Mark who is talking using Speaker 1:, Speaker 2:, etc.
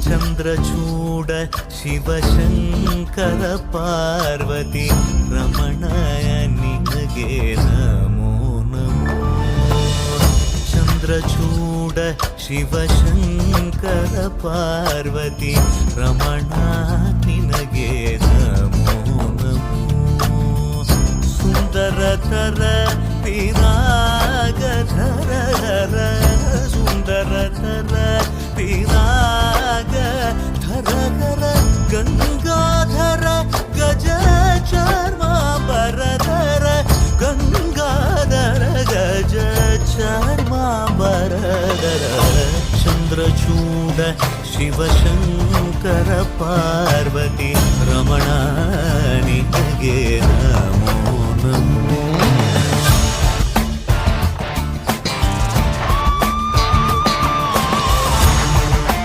Speaker 1: ಚಂದ್ರಚೂಡ ಶಿವಶಂಕರ ಪಾರ್ವತಿ ರಮಣಯ ನಿನಗೆ ನಮೋ ನಮೋ. ಚಂದ್ರಚೂಡ ಶಿವಶಂಕರ ಪಾರ್ವತಿ ರಮಣ ನಿನಗೆ ನಮೋ ನಮೋ. ಸುಂದರತರ ಪಿರಾಗಧರ ಸುಂದರತರ ಪಿರಾಗಧರ ಗಂಗಾಧರ ಗಜ ಚರ್ಮಾಂಬರಧರ ಗಂಗಾಧರ ಗಜ ಚರ್ಮಾಂಬರಧರ. ಚಂದ್ರಚೂಡ ಶಿವಶಂಕರ ಪಾರ್ವತಿ ರಮಣ ನಿನಗೆ ನಮೋ ನಮೋ.